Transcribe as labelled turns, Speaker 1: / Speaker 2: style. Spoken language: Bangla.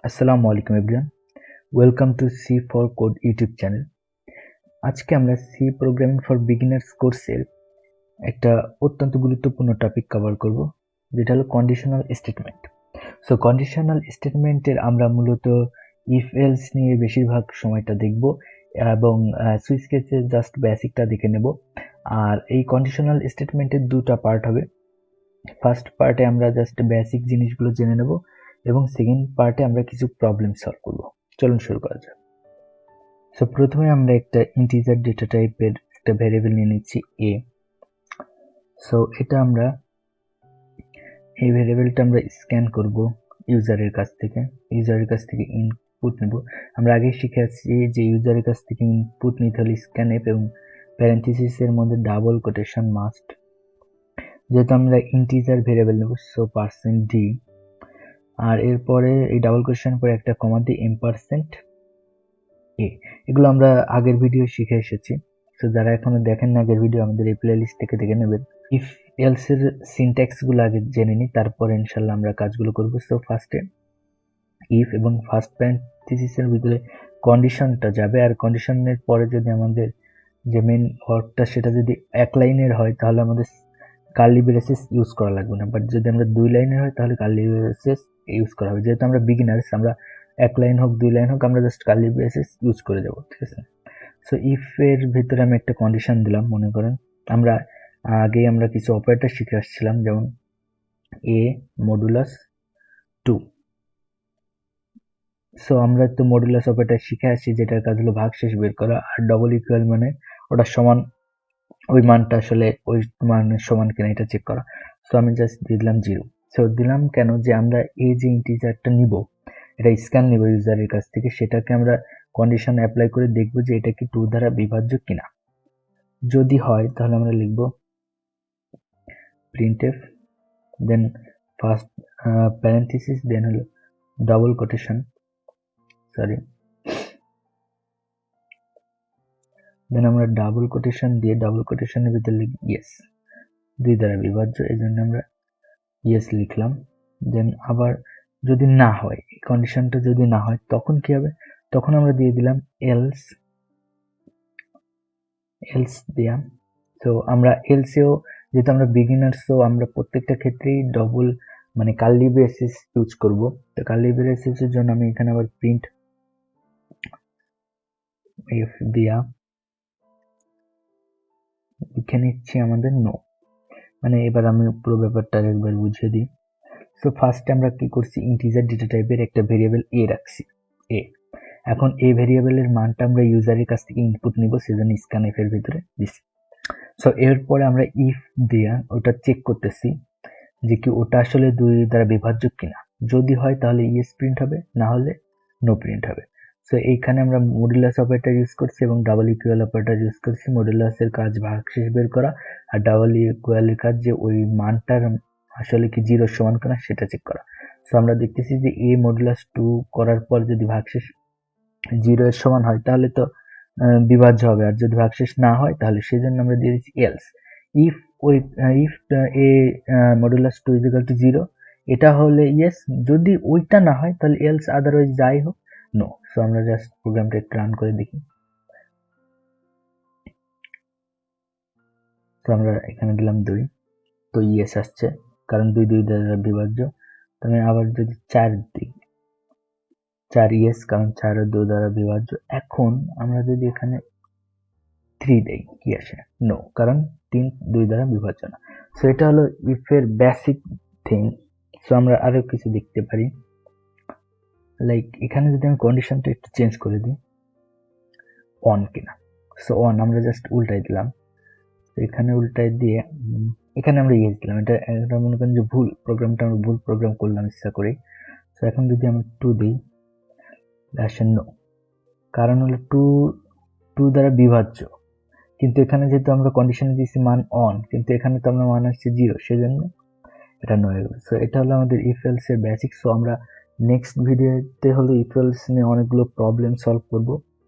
Speaker 1: আসসালামু আলাইকুম everyone, welcome to C for code YouTube channel. আজকে আমরা সি প্রোগ্রামিং ফর বিগিনার্স কোর্সের একটা অত্যন্ত গুরুত্বপূর্ণ টপিক কভার করব, যেটা হলো কন্ডিশনাল স্টেটমেন্ট। সো কন্ডিশনাল স্টেটমেন্টের আমরা মূলত ইফ এলস নিয়ে বেশিরভাগ সময়টা দেখব এবং সুইচ কেসের জাস্ট বেসিকটা দেখে নেব। আর এই কন্ডিশনাল স্টেটমেন্টের দুটো পার্ট হবে। ফার্স্ট পার্টে আমরা জাস্ট বেসিক জিনিসগুলো জেনে নেব এবং সেকেন্ড পার্টে আমরা কিছু প্রবলেম সলভ করব। চলুন শুরু করা যাক। সো প্রথমে আমরা একটা ইন্টিজার ডেটা টাইপের একটা ভ্যারিয়েবল নিয়ে নিচ্ছি a। সো এটা আমরা এই ভ্যারিয়েবলটা আমরা স্ক্যান করব ইউজারের কাছ থেকে ইনপুট নেব। আমরা আগে শিখে আসছি যে ইউজারের কাছ থেকে ইনপুট নিতে হলে স্ক্যান এফ এবং প্যারেন্থেসিসের মধ্যে ডাবল কোটেশন মাস্ট। যেহেতু আমরা ইন্টিজার ভ্যারিয়েবল নেব, সো %d, আর এরপরে এই ডাবল কোটেশনের পরে একটা কমা দিয়ে %a। এগুলো আমরা আগের ভিডিও শিখে এসেছি। তো যারা এখনো দেখেন না আগের ভিডিও, আমাদের এই প্লেলিস্ট থেকে দেখে নেবেন। ইফ এলস এর সিনট্যাক্স গুলো আগে জেনে নিই, তারপরে ইনশাল্লাহ আমরা কাজগুলো করব। সো ফার্স্টে ইফ এবং ফার্স্ট প্যারেন্থেসিস এর ভিতরে কন্ডিশনটা যাবে, আর কন্ডিশনের পরে যদি আমাদের যে মেন ওয়ার্ডটা সেটা যদি এক লাইনের হয় তাহলে আমাদের কার্লি ব্রেসেস ইউজ করা লাগবে না, বাট যদি আমরা 2 লাইনের হয় তাহলে কার্লি ব্রেসেস ইউজ করা হবে। যেহেতু আমরা বিগিনার্স, আমরা 1 লাইন হোক 2 লাইন হোক আমরা জাস্ট কার্লি ব্রেসেস ইউজ করে যাব, ঠিক আছে। সো ইফ এর ভিতরে আমি একটা কন্ডিশন দিলাম। মনে করেন আমরা আমরা কিছু অপারেটর শিখে আসছিলাম, যেমন a মডুলাস 2। সো আমরা তো মডুলাস অপারেটর শিখে আসছি, যেটার কাজ হলো ভাগশেষ বের করা, আর ডবল ইকুয়াল মানে ওটা সমান, ওই মানটা আসলে ওই মানের সমান কিনা এটা চেক করা। সো আমি জাস্ট দিয়ে দিলাম 0। সো দিলাম কেন, যে আমরা এই যে ইন্টিজারটা নিব, এটা স্ক্যান নিব ইউজারের কাছ থেকে, সেটাকে আমরা কন্ডিশন অ্যাপ্লাই করে দেখব যে এটা কি 2 দ্বারা বিভাজ্য কিনা। যদি হয় তাহলে আমরা লিখব printf, দেন ফার্স্ট প্যারেন্থেসিস, দেন হলো ডাবল কোটেশন, দেন আমরা ডাবল কোটেশন দিয়ে ডাবল কোটেশনের ভিতরে লিখব ইয়েস, 2 দ্বারা বিভাজ্য, এই জন্য আমরা ইয়েস লিখলাম। দেন আবার যদি না হয়, এই কন্ডিশনটা যদি না হয় তখন কি হবে, তখন আমরা দিয়ে দিলাম এলস দিয়া। তো আমরা এলসেও, যেহেতু আমরা বিগিনার্স, তো আমরা প্রত্যেকটা ক্ষেত্রেই ডবল মানে কার্লি ব্রেসেস ইউজ করব। তো কার্লি ব্রেসেসের জন্য আমি এখানে আবার প্রিন্ট এফ দিয়া লিখে নিচ্ছি আমাদের নো। মানে এবার আমি পুরো ব্যাপারটা একবার বুঝিয়ে দিই। সো ফার্স্টে আমরা কি করছি, ইন্টিজার ডেটা টাইপের একটা ভেরিয়েবল এ রাখছি, এ। এখন এই ভেরিয়েবলের মানটা আমরা ইউজারের কাছ থেকে ইনপুট নিব, সেজন্য স্ক্যান এফ এর ভিতরে দিছি। সো এরপরে আমরা ইফ দিয়া ওটা চেক করতেছি যে কি ওটা আসলে 2 দ্বারা বিভাজ্য কিনা। যদি হয় তাহলে ইয়েস প্রিন্ট হবে, না হলে নো প্রিন্ট হবে। সো এইখানে আমরা মডুলাস অপারেটর ইউজ করছি এবং ডাবল ইকুয়াল অপারেটর ইউজ করছি। মডুলাসের কাজ ভাগশেষ বের করা, আর ডাবল ইকুয়ালের কাজ যে ওই মানটার আসলে কি 0 সমান কিনা সেটা চেক করা। সো আমরা দেখতেছি যে a মডুলাস 2 করার পর যদি ভাগশেষ 0 এর সমান হয় তাহলে তো বিভাজ্য হবে, আর যদি ভাগশেষ না হয় তাহলে সেজন্য আমরা দিয়ে দিচ্ছি এলস। ইফ ওই if A modulus 2 equal to 0, এটা হলে ইয়েস, যদি ওইটা না হয় তাহলে এলস, আদারওয়াইজ যাই হোক নো। সো আমরা জাস্ট প্রোগ্রামটা একটু রান করে দেখি। তো আমরা এখানে দিলাম 2, তো ইয়েস আসছে, কারণ 2 দ্বারা বিভাজ্য। তো আমি আবার যদি 4 দিই, 4 ইয়েস, কারণ 4 ও 2 দ্বারা বিভাজ্য। এখন আমরা যদি এখানে 3 দেই, কি আসে, নো, কারণ 3 2 দ্বারা বিভাজ্য না। সো এটা হলো ইফ এর বেসিক থিং। সো আমরা আরো কিছু দেখতে পারি, লাইক এখানে যদি আমি কন্ডিশনটা একটু চেঞ্জ করে দিই, অন কিনা। সো অন আমরা জাস্ট উল্টাই দিলাম। তো এখানে উল্টাই দিয়ে এখানে আমরা ইয়েস দিলাম। এটা মনে করেন যে ভুল প্রোগ্রামটা, আমরা ভুল প্রোগ্রাম করলাম ইচ্ছা করে। সো এখন যদি আমি 2 দিই, আসে নো, কারণ হলো 2 দ্বারা বিভাজ্য, কিন্তু এখানে যেহেতু আমরা কন্ডিশনে দিয়েছি মান অন, কিন্তু এখানে তো আমরা মান আসছে 0, সেজন্য এটা নো হয়ে গেল। সো এটা হলো আমাদের ইফ এলস এর বেসিক। সো আমরা নেক্সট ভিডিওতে হলো ইফ এলস নিয়ে অনেকগুলো প্রবলেম সলভ করব।